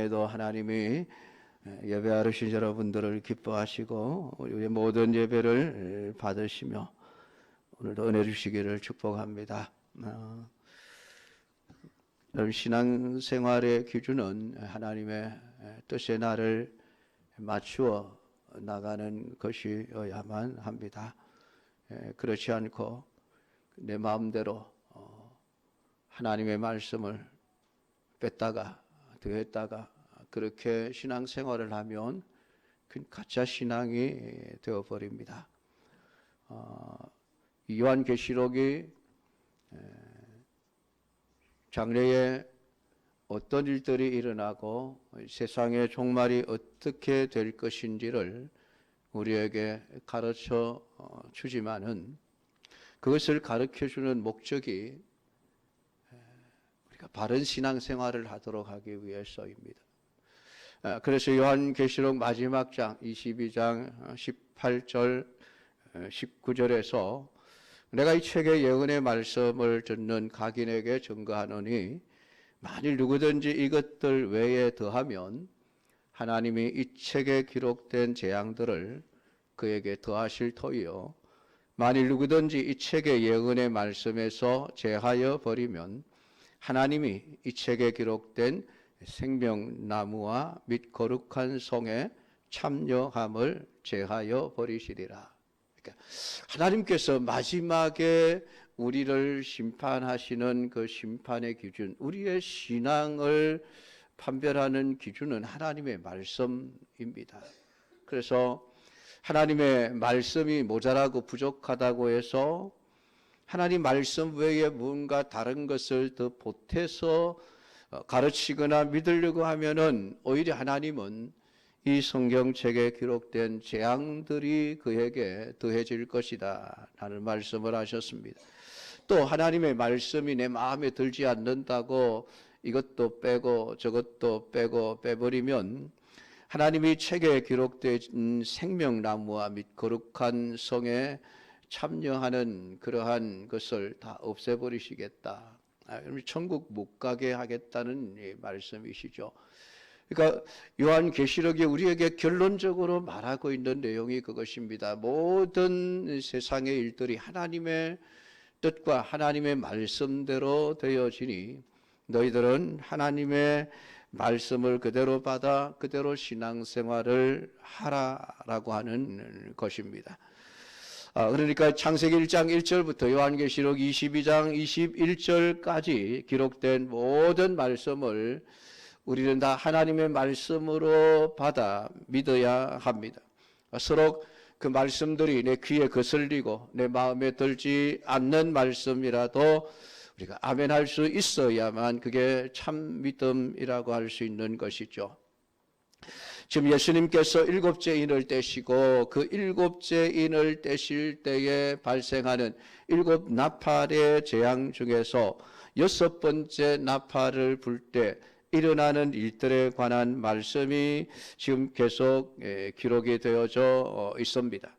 시간에도 하나님이 예배하러 오신 여러분들을 기뻐하시고 우리의 모든 예배를 받으시며 오늘도 은혜 주시기를 축복합니다. 여러분, 신앙생활의 기준은 하나님의 뜻에 나를 맞추어 나가는 것이어야만 합니다. 그렇지 않고 내 마음대로 하나님의 말씀을 뺐다가 더했다가 그렇게 신앙생활을 하면 그 가짜 신앙이 되어버립니다. 요한계시록이 장래에 어떤 일들이 일어나고 세상의 종말이 어떻게 될 것인지를 우리에게 가르쳐 주지만은 그것을 가르쳐주는 목적이 우리가 바른 신앙생활을 하도록 하기 위해서입니다. 그래서 요한계시록 마지막 장 22장 18절 19절에서 내가 이 책의 예언의 말씀을 듣는 각인에게 증거하노니 만일 누구든지 이것들 외에 더하면 하나님이 이 책에 기록된 재앙들을 그에게 더하실 터이요 만일 누구든지 이 책의 예언의 말씀에서 제하여 버리면 하나님이 이 책에 기록된 생명나무와 및 거룩한 성에 참여함을 제하여 버리시리라. 그러니까 하나님께서 마지막에 우리를 심판하시는 그 심판의 기준, 우리의 신앙을 판별하는 기준은 하나님의 말씀입니다. 그래서 하나님의 말씀이 모자라고 부족하다고 해서 하나님 말씀 외에 무언가 다른 것을 더 보태서 가르치거나 믿으려고 하면은 오히려 하나님은 이 성경책에 기록된 재앙들이 그에게 더해질 것이다 라는 말씀을 하셨습니다. 또 하나님의 말씀이 내 마음에 들지 않는다고 이것도 빼고 저것도 빼고 빼버리면 하나님이 책에 기록된 생명나무와 및 거룩한 성에 참여하는 그러한 것을 다 없애버리시겠다. 천국 못 가게 하겠다는 말씀이시죠. 그러니까 요한계시록이 우리에게 결론적으로 말하고 있는 내용이 그것입니다. 모든 세상의 일들이 하나님의 뜻과 하나님의 말씀대로 되어지니 너희들은 하나님의 말씀을 그대로 받아 그대로 신앙생활을 하라라고 하는 것입니다. 그러니까 창세기 1장 1절부터 요한계시록 22장 21절까지 기록된 모든 말씀을 우리는 다 하나님의 말씀으로 받아 믿어야 합니다. 서로 그 말씀들이 내 귀에 거슬리고 내 마음에 들지 않는 말씀이라도 우리가 아멘할 수 있어야만 그게 참 믿음이라고 할 수 있는 것이죠. 지금 예수님께서 일곱째 인을 떼시고 그 일곱째 인을 떼실 때에 발생하는 일곱 나팔의 재앙 중에서 여섯 번째 나팔을 불 때 일어나는 일들에 관한 말씀이 지금 계속 기록이 되어져 있습니다.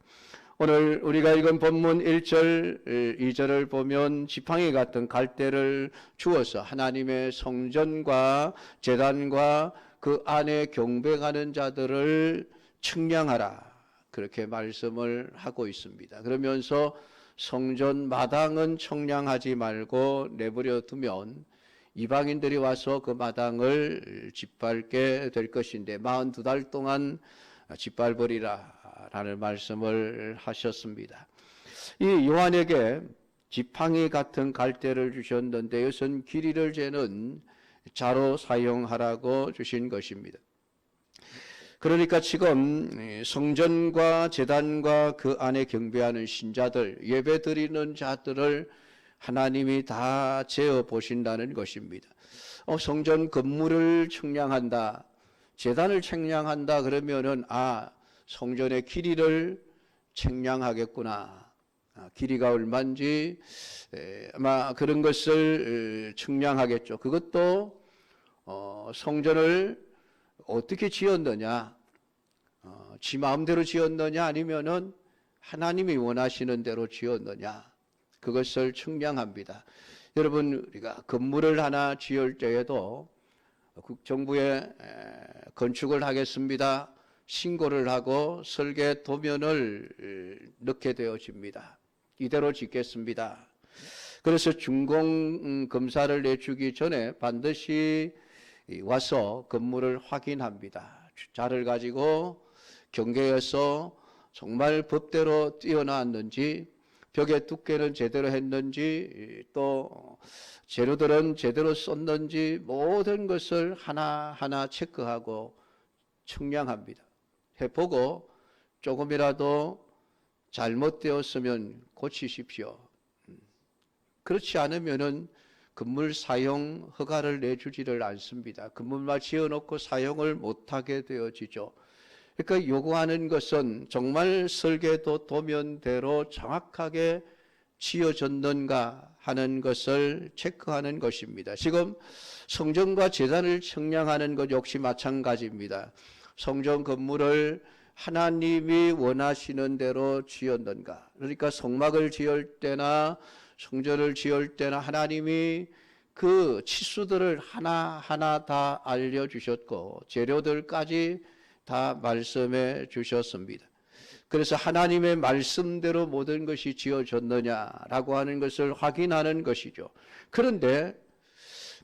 오늘 우리가 읽은 본문 1절, 2절을 보면 지팡이 같은 갈대를 주어서 하나님의 성전과 제단과 그 안에 경배하는 자들을 측량하라 그렇게 말씀을 하고 있습니다. 그러면서 성전 마당은 청량하지 말고 내버려 두면 이방인들이 와서 그 마당을 짓밟게 될 것인데 42달 동안 짓밟으리라 라는 말씀을 하셨습니다. 이 요한에게 지팡이 같은 갈대를 주셨는데 이것은 길이를 재는 자로 사용하라고 주신 것입니다. 그러니까 지금 성전과 제단과 그 안에 경배하는 신자들, 예배드리는 자들을 하나님이 다 재어 보신다는 것입니다. 성전 건물을 측량한다, 제단을 측량한다 그러면은 성전의 길이를 측량하겠구나. 길이가 얼마인지 아마 그런 것을 측량하겠죠. 그것도 성전을 어떻게 지었느냐, 지 마음대로 지었느냐 아니면은 하나님이 원하시는 대로 지었느냐, 그것을 측량합니다. 여러분, 우리가 건물을 하나 지을 때에도 정부의 건축을 하겠습니다. 신고를 하고 설계 도면을 넣게 되어집니다. 이대로 짓겠습니다. 그래서 준공 검사를 내주기 전에 반드시 와서 건물을 확인합니다. 자를 가지고 경계에서 정말 법대로 띄어놨는지, 벽의 두께는 제대로 했는지, 또 재료들은 제대로 썼는지 모든 것을 하나하나 체크하고 측량합니다. 해보고 조금이라도 잘못되었으면 고치십시오. 그렇지 않으면은 건물 사용 허가를 내주지를 않습니다. 건물만 지어놓고 사용을 못하게 되어지죠. 그러니까 요구하는 것은 정말 설계도 도면대로 정확하게 지어졌는가 하는 것을 체크하는 것입니다. 지금 성전과 제단을 측량하는 것 역시 마찬가지입니다. 성전 건물을 하나님이 원하시는 대로 지었는가. 그러니까 성막을 지을 때나 성전을 지을 때나 하나님이 그 치수들을 하나하나 다 알려주셨고 재료들까지 다 말씀해 주셨습니다. 그래서 하나님의 말씀대로 모든 것이 지어졌느냐라고 하는 것을 확인하는 것이죠. 그런데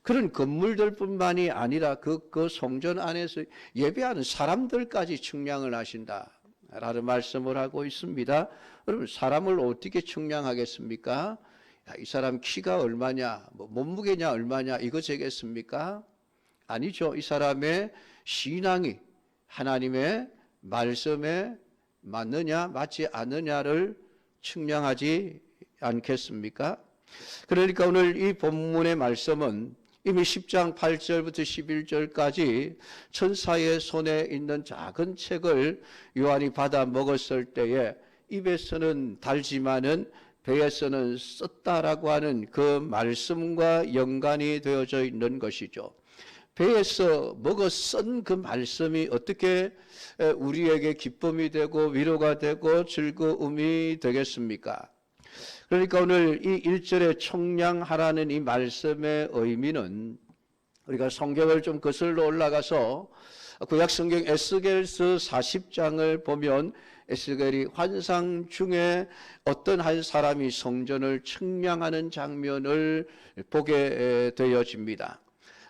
그런 건물들뿐만이 아니라 그 성전 안에서 예배하는 사람들까지 측량을 하신다라는 말씀을 하고 있습니다. 여러분, 사람을 어떻게 측량하겠습니까? 이 사람 키가 얼마냐, 몸무게냐 얼마냐 이거 재겠습니까? 아니죠. 이 사람의 신앙이 하나님의 말씀에 맞느냐 맞지 않느냐를 측량하지 않겠습니까? 그러니까 오늘 이 본문의 말씀은 이미 10장 8절부터 11절까지 천사의 손에 있는 작은 책을 요한이 받아 먹었을 때에 입에서는 달지만은 배에서는 썼다라고 하는 그 말씀과 연관이 되어져 있는 것이죠. 배에서 먹어 쓴 그 말씀이 어떻게 우리에게 기쁨이 되고 위로가 되고 즐거움이 되겠습니까? 그러니까 오늘 이 1절에 청량하라는 이 말씀의 의미는 우리가 성경을 좀 거슬러 올라가서 구약성경 에스겔서 40장을 보면 에스겔이 환상 중에 어떤 한 사람이 성전을 측량하는 장면을 보게 되어집니다.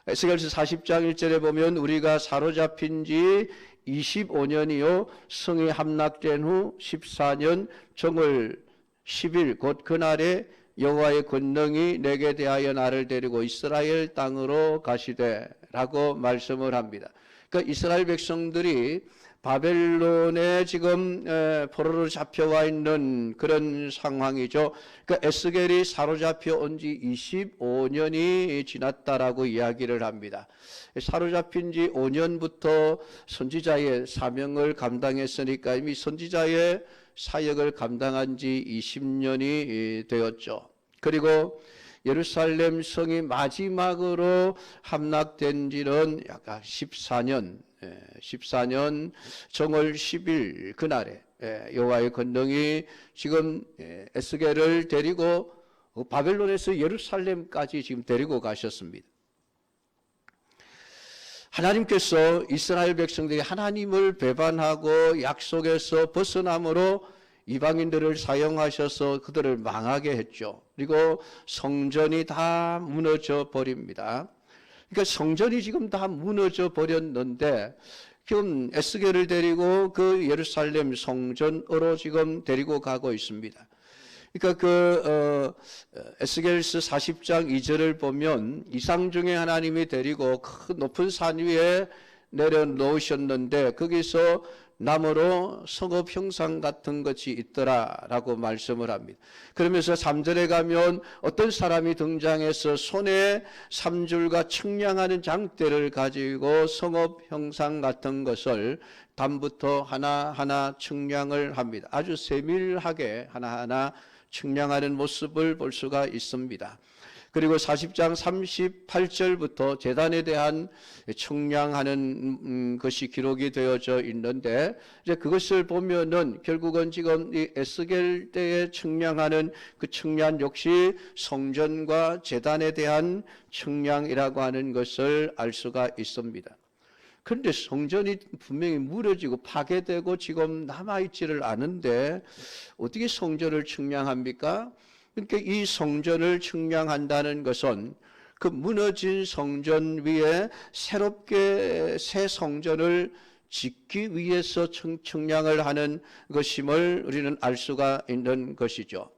에스겔서 40장 1절에 보면 우리가 사로잡힌 지 25년이요 성이 함락된 후 14년 정월 10일 곧 그날에 여호와의 권능이 내게 대하여 나를 데리고 이스라엘 땅으로 가시되 라고 말씀을 합니다. 그러니까 이스라엘 백성들이 바벨론에 지금 포로로 잡혀와 있는 그런 상황이죠. 그러니까 에스겔이 사로잡혀 온 지 25년이 지났다라고 이야기를 합니다. 사로잡힌 지 5년부터 선지자의 사명을 감당했으니까 이미 선지자의 사역을 감당한 지 20년이 되었죠. 그리고 예루살렘 성이 마지막으로 함락된 지는 약 14년 정월 10일 그날에 여호와의 권능이 지금 에스겔을 데리고 바벨론에서 예루살렘까지 지금 데리고 가셨습니다. 하나님께서 이스라엘 백성들이 하나님을 배반하고 약속에서 벗어남으로 이방인들을 사용하셔서 그들을 망하게 했죠. 그리고 성전이 다 무너져 버립니다. 그러니까 성전이 지금 다 무너져 버렸는데 지금 에스겔을 데리고 그 예루살렘 성전으로 지금 데리고 가고 있습니다. 그러니까 에스겔서 40장 2절을 보면 이상 중에 하나님이 데리고 큰 높은 산 위에 내려놓으셨는데 거기서 나무로 성읍 형상 같은 것이 있더라라고 말씀을 합니다. 그러면서 3절에 가면 어떤 사람이 등장해서 손에 삼줄과 측량하는 장대를 가지고 성읍 형상 같은 것을 담부터 하나하나 측량을 합니다. 아주 세밀하게 하나하나 측량하는 모습을 볼 수가 있습니다. 그리고 40장 38절부터 제단에 대한 측량하는 것이 기록이 되어져 있는데 이제 그것을 보면은 결국은 지금 이 에스겔 때에 측량하는 그 측량 역시 성전과 제단에 대한 측량이라고 하는 것을 알 수가 있습니다. 그런데 성전이 분명히 무너지고 파괴되고 지금 남아있지를 않은데 어떻게 성전을 측량합니까? 그러니까 이 성전을 측량한다는 것은 그 무너진 성전 위에 새롭게 새 성전을 짓기 위해서 측량을 하는 것임을 우리는 알 수가 있는 것이죠.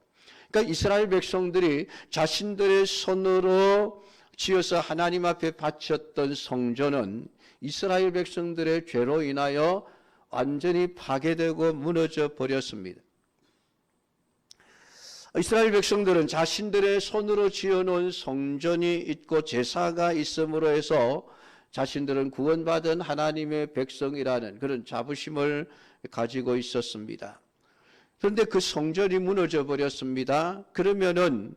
그러니까 이스라엘 백성들이 자신들의 손으로 지어서 하나님 앞에 바쳤던 성전은 이스라엘 백성들의 죄로 인하여 완전히 파괴되고 무너져 버렸습니다. 이스라엘 백성들은 자신들의 손으로 지어놓은 성전이 있고 제사가 있음으로 해서 자신들은 구원받은 하나님의 백성이라는 그런 자부심을 가지고 있었습니다. 그런데 그 성전이 무너져 버렸습니다. 그러면은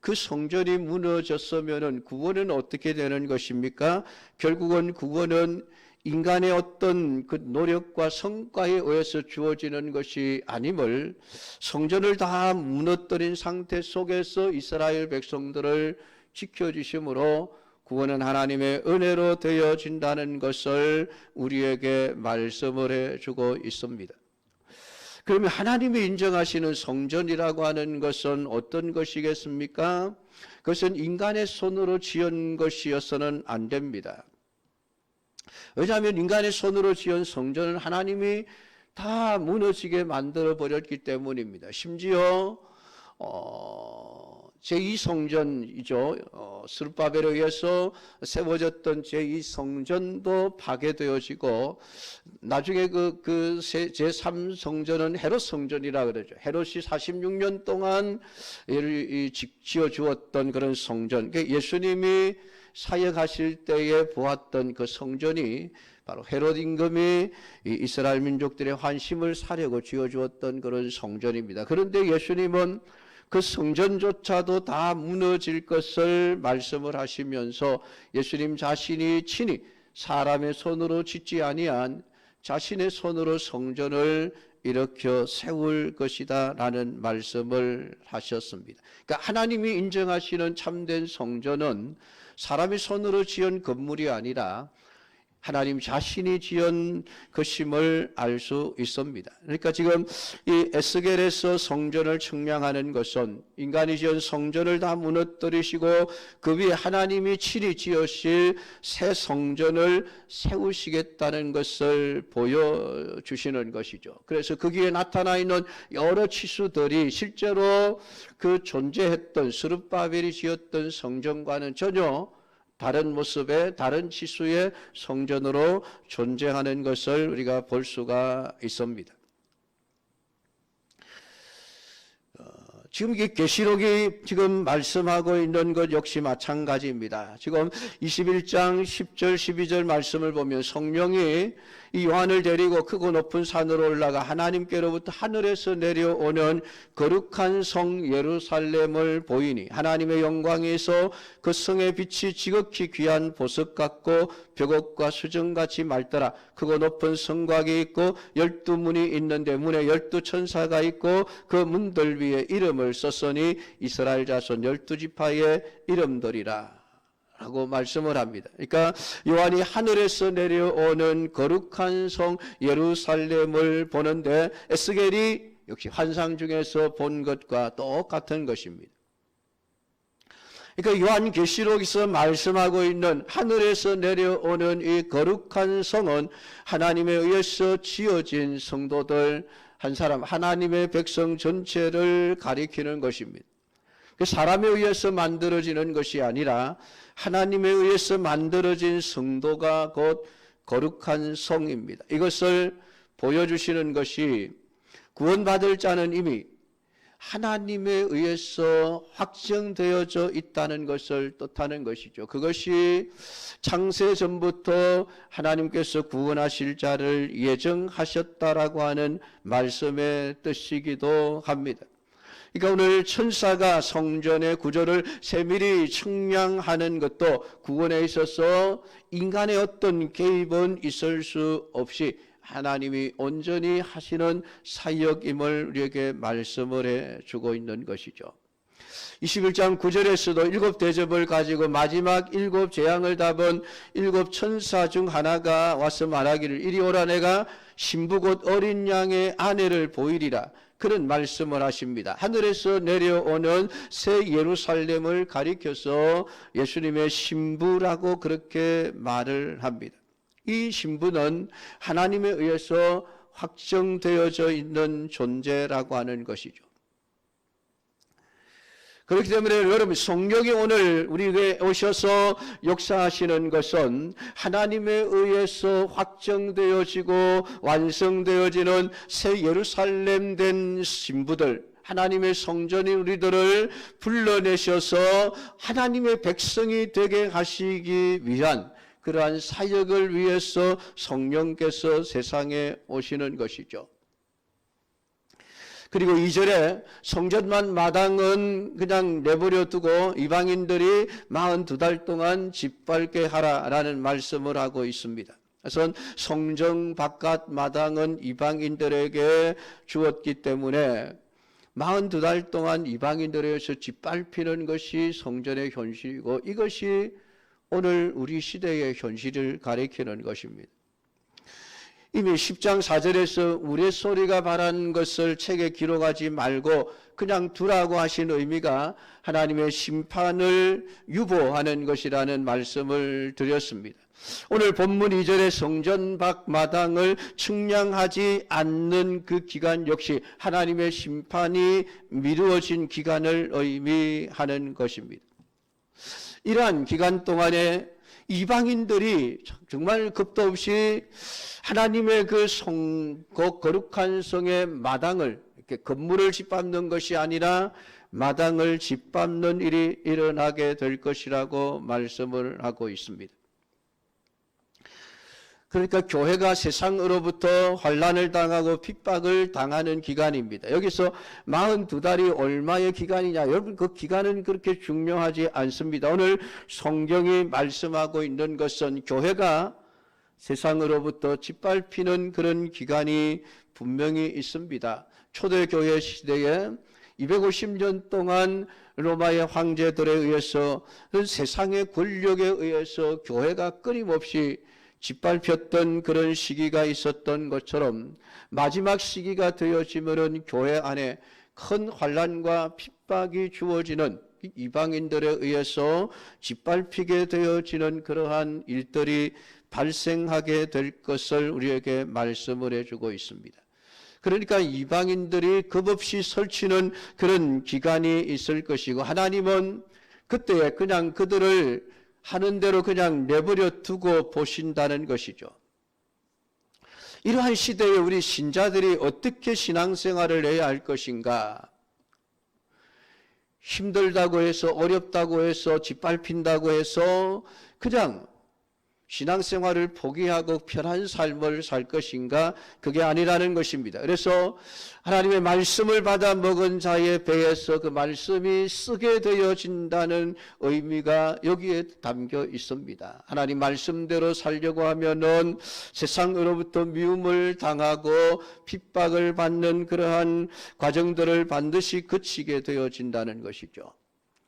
그 성전이 무너졌으면은 구원은 어떻게 되는 것입니까? 결국은 구원은 인간의 어떤 그 노력과 성과에 의해서 주어지는 것이 아님을 성전을 다 무너뜨린 상태 속에서 이스라엘 백성들을 지켜주심으로 구원은 하나님의 은혜로 되어진다는 것을 우리에게 말씀을 해주고 있습니다. 그러면 하나님이 인정하시는 성전이라고 하는 것은 어떤 것이겠습니까? 그것은 인간의 손으로 지은 것이어서는 안 됩니다. 왜냐하면 인간의 손으로 지은 성전은 하나님이 다 무너지게 만들어 버렸기 때문입니다. 심지어 제2성전이죠. 스룹바벨에 의해서 세워졌던 제2성전도 파괴되어지고 나중에 그 제3성전은 헤롯 성전이라 그러죠. 헤롯이 46년 동안 지어 주었던 그런 성전. 그러니까 예수님이 사역하실 때에 보았던 그 성전이 바로 헤롯 임금이 이스라엘 민족들의 환심을 사려고 지어주었던 그런 성전입니다. 그런데 예수님은 그 성전조차도 다 무너질 것을 말씀을 하시면서 예수님 자신이 친히 사람의 손으로 짓지 아니한 자신의 손으로 성전을 일으켜 세울 것이다 라는 말씀을 하셨습니다. 그러니까 하나님이 인정하시는 참된 성전은 사람의 손으로 지은 건물이 아니라 하나님 자신이 지은 것임을 알 수 있습니다. 그러니까 지금 이 에스겔에서 성전을 측량하는 것은 인간이 지은 성전을 다 무너뜨리시고 그 위에 하나님이 친히 지으실 새 성전을 세우시겠다는 것을 보여주시는 것이죠. 그래서 거기에 나타나 있는 여러 치수들이 실제로 그 존재했던 스룹바벨이 지었던 성전과는 전혀 다른 모습의 다른 치수의 성전으로 존재하는 것을 우리가 볼 수가 있습니다. 지금 이 계시록이 지금 말씀하고 있는 것 역시 마찬가지입니다. 지금 21장 10절 12절 말씀을 보면 성령이 이 요한을 데리고 크고 높은 산으로 올라가 하나님께로부터 하늘에서 내려오는 거룩한 성 예루살렘을 보이니 하나님의 영광에서 그 성의 빛이 지극히 귀한 보석 같고 벽옥과 수정같이 맑더라. 크고 높은 성곽이 있고 12문이 있는데 문에 12천사가 있고 그 문들 위에 이름을 썼으니 이스라엘 자손 12지파의 이름들이라 라고 말씀을 합니다. 그러니까 요한이 하늘에서 내려오는 거룩한 성 예루살렘을 보는데 에스겔이 역시 환상 중에서 본 것과 똑같은 것입니다. 그러니까 요한계시록에서 말씀하고 있는 하늘에서 내려오는 이 거룩한 성은 하나님에 의해서 지어진 성도들 한 사람 하나님의 백성 전체를 가리키는 것입니다. 사람에 의해서 만들어지는 것이 아니라 하나님에 의해서 만들어진 성도가 곧 거룩한 성입니다. 이것을 보여주시는 것이 구원받을 자는 이미 하나님에 의해서 확정되어져 있다는 것을 뜻하는 것이죠. 그것이 창세전부터 하나님께서 구원하실 자를 예정하셨다라고 하는 말씀의 뜻이기도 합니다. 그러니까 오늘 천사가 성전의 구조를 세밀히 측량하는 것도 구원에 있어서 인간의 어떤 개입은 있을 수 없이 하나님이 온전히 하시는 사역임을 우리에게 말씀을 해주고 있는 것이죠. 21장 9절에서도 7 대접을 가지고 마지막 7 재앙을 답은 7 천사 중 하나가 와서 말하기를 이리 오라 내가 신부 곧 어린 양의 아내를 보이리라. 그런 말씀을 하십니다. 하늘에서 내려오는 새 예루살렘을 가리켜서 예수님의 신부라고 그렇게 말을 합니다. 이 신부는 하나님에 의해서 확정되어져 있는 존재라고 하는 것이죠. 그렇기 때문에 여러분 성령이 오늘 우리에게 오셔서 역사하시는 것은 하나님에 의해서 확정되어지고 완성되어지는 새 예루살렘 된 신부들, 하나님의 성전인 우리들을 불러내셔서 하나님의 백성이 되게 하시기 위한 그러한 사역을 위해서 성령께서 세상에 오시는 것이죠. 그리고 2절에 성전만 마당은 그냥 내버려 두고 이방인들이 42달 동안 짓밟게 하라라는 말씀을 하고 있습니다. 그래서 성전 바깥 마당은 이방인들에게 주었기 때문에 42달 동안 이방인들에게서 짓밟히는 것이 성전의 현실이고 이것이 오늘 우리 시대의 현실을 가리키는 것입니다. 이미 10장 4절에서 우리의 소리가 바란 것을 책에 기록하지 말고 그냥 두라고 하신 의미가 하나님의 심판을 유보하는 것이라는 말씀을 드렸습니다. 오늘 본문 2절의 성전 밖 마당을 측량하지 않는 그 기간 역시 하나님의 심판이 미루어진 기간을 의미하는 것입니다. 이러한 기간 동안에 이방인들이 정말 겁도 없이 하나님의 그 거룩한 성의 마당을 이렇게 건물을 짓밟는 것이 아니라 마당을 짓밟는 일이 일어나게 될 것이라고 말씀을 하고 있습니다. 그러니까 교회가 세상으로부터 환난을 당하고 핍박을 당하는 기간입니다. 여기서 42달이 얼마의 기간이냐? 여러분 그 기간은 그렇게 중요하지 않습니다. 오늘 성경이 말씀하고 있는 것은 교회가 세상으로부터 짓밟히는 그런 기간이 분명히 있습니다. 초대교회 시대에 250년 동안 로마의 황제들에 의해서 세상의 권력에 의해서 교회가 끊임없이 짓밟혔던 그런 시기가 있었던 것처럼 마지막 시기가 되어지면은 교회 안에 큰 환난과 핍박이 주어지는 이방인들에 의해서 짓밟히게 되어지는 그러한 일들이 발생하게 될 것을 우리에게 말씀을 해주고 있습니다. 그러니까 이방인들이 겁없이 설치는 그런 기간이 있을 것이고 하나님은 그때에 그냥 그들을 하는 대로 그냥 내버려 두고 보신다는 것이죠. 이러한 시대에 우리 신자들이 어떻게 신앙생활을 해야 할 것인가? 힘들다고 해서 어렵다고 해서 짓밟힌다고 해서 그냥 신앙생활을 포기하고 편한 삶을 살 것인가? 그게 아니라는 것입니다. 그래서 하나님의 말씀을 받아 먹은 자의 배에서 그 말씀이 쓰게 되어진다는 의미가 여기에 담겨 있습니다. 하나님 말씀대로 살려고 하면은 세상으로부터 미움을 당하고 핍박을 받는 그러한 과정들을 반드시 거치게 되어진다는 것이죠.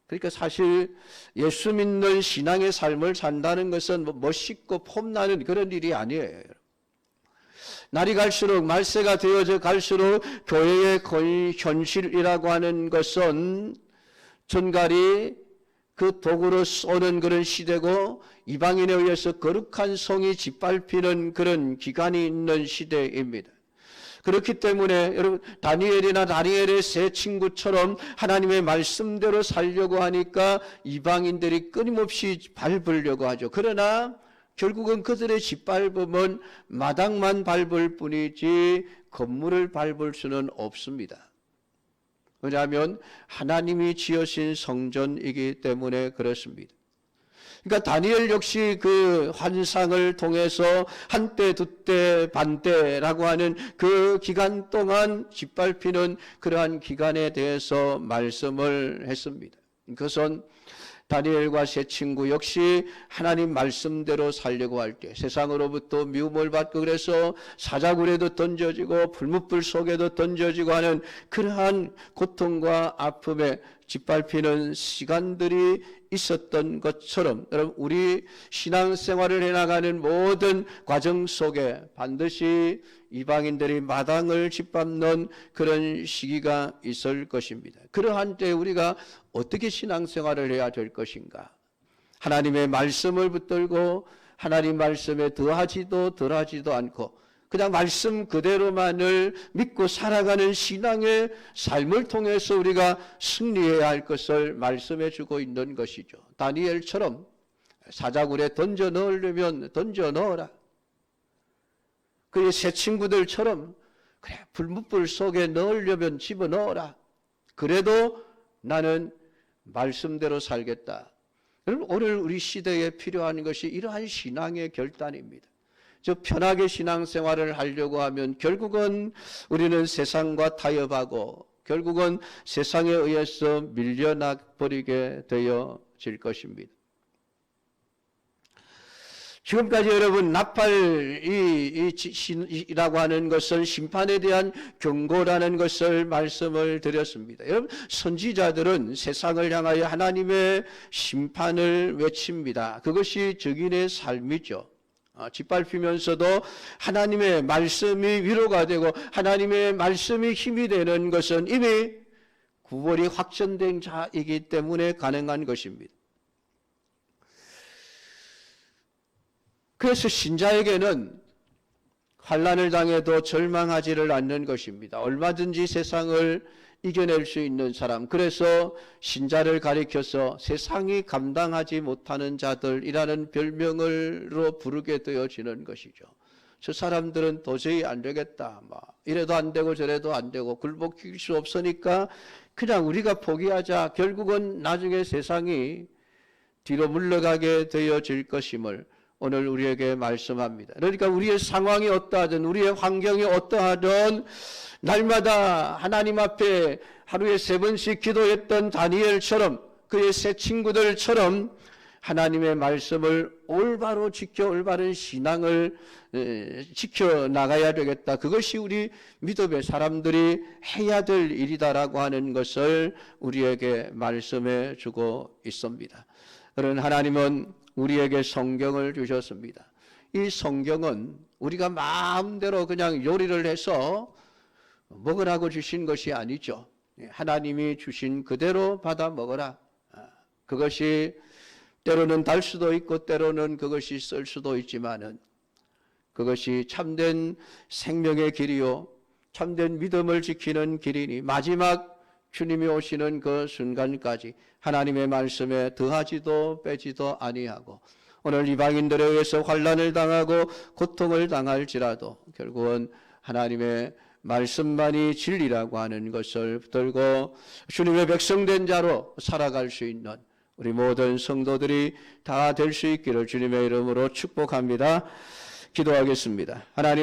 그러니까 사실 예수 믿는 신앙의 삶을 산다는 것은 멋있고 폼나는 그런 일이 아니에요. 날이 갈수록 말세가 되어져 갈수록 교회의 현실이라고 하는 것은 전갈이 그 도구로 쏘는 그런 시대고 이방인에 의해서 거룩한 성이 짓밟히는 그런 기간이 있는 시대입니다. 그렇기 때문에 여러분 다니엘의 세 친구처럼 하나님의 말씀대로 살려고 하니까 이방인들이 끊임없이 밟으려고 하죠. 그러나 결국은 그들의 짓밟음은 마당만 밟을 뿐이지 건물을 밟을 수는 없습니다. 왜냐하면 하나님이 지으신 성전이기 때문에 그렇습니다. 그러니까 다니엘 역시 그 환상을 통해서 한때 두때 반때라고 하는 그 기간 동안 짓밟히는 그러한 기간에 대해서 말씀을 했습니다. 그것은 다니엘과 세 친구 역시 하나님 말씀대로 살려고 할 때 세상으로부터 미움을 받고 그래서 사자굴에도 던져지고 불뭇불 속에도 던져지고 하는 그러한 고통과 아픔에 짓밟히는 시간들이 있었던 것처럼 여러분 우리 신앙생활을 해나가는 모든 과정 속에 반드시 이방인들이 마당을 짓밟는 그런 시기가 있을 것입니다. 그러한 때 우리가 어떻게 신앙생활을 해야 될 것인가? 하나님의 말씀을 붙들고 하나님 말씀에 더하지도 덜하지도 않고 그냥 말씀 그대로만을 믿고 살아가는 신앙의 삶을 통해서 우리가 승리해야 할 것을 말씀해 주고 있는 것이죠. 다니엘처럼 사자굴에 던져 넣으려면 던져 넣어라. 그의 새 친구들처럼 그래 불뭇불 속에 넣으려면 집어넣어라. 그래도 나는 말씀대로 살겠다. 여러분 오늘 우리 시대에 필요한 것이 이러한 신앙의 결단입니다. 저 편하게 신앙생활을 하려고 하면 결국은 우리는 세상과 타협하고 결국은 세상에 의해서 밀려나 버리게 되어질 것입니다. 지금까지 여러분 나팔이라고 하는 것은 심판에 대한 경고라는 것을 말씀을 드렸습니다. 여러분 선지자들은 세상을 향하여 하나님의 심판을 외칩니다. 그것이 증인의 삶이죠. 짓밟히면서도 하나님의 말씀이 위로가 되고 하나님의 말씀이 힘이 되는 것은 이미 구원이 확정된 자이기 때문에 가능한 것입니다. 그래서 신자에게는 환난을 당해도 절망하지를 않는 것입니다. 얼마든지 세상을 이겨낼 수 있는 사람, 그래서 신자를 가리켜서 세상이 감당하지 못하는 자들이라는 별명으로 부르게 되어지는 것이죠. 저 사람들은 도저히 안 되겠다, 이래도 안 되고 저래도 안 되고 굴복할 수 없으니까 그냥 우리가 포기하자. 결국은 나중에 세상이 뒤로 물러가게 되어질 것임을 오늘 우리에게 말씀합니다. 그러니까 우리의 상황이 어떠하든 우리의 환경이 어떠하든 날마다 하나님 앞에 하루에 3번씩 기도했던 다니엘처럼 그의 새 친구들처럼 하나님의 말씀을 올바로 지켜 올바른 신앙을 지켜나가야 되겠다. 그것이 우리 믿음의 사람들이 해야 될 일이다라고 하는 것을 우리에게 말씀해 주고 있습니다. 그런 하나님은 우리에게 성경을 주셨습니다. 이 성경은 우리가 마음대로 그냥 요리를 해서 먹으라고 주신 것이 아니죠. 하나님이 주신 그대로 받아 먹어라. 그것이 때로는 달 수도 있고 때로는 그것이 쓸 수도 있지만은 그것이 참된 생명의 길이요 참된 믿음을 지키는 길이니 마지막 주님이 오시는 그 순간까지 하나님의 말씀에 더하지도 빼지도 아니하고 오늘 이방인들에 의해서 환난을 당하고 고통을 당할지라도 결국은 하나님의 말씀만이 진리라고 하는 것을 붙들고 주님의 백성된 자로 살아갈 수 있는 우리 모든 성도들이 다 될 수 있기를 주님의 이름으로 축복합니다. 기도하겠습니다. 하나님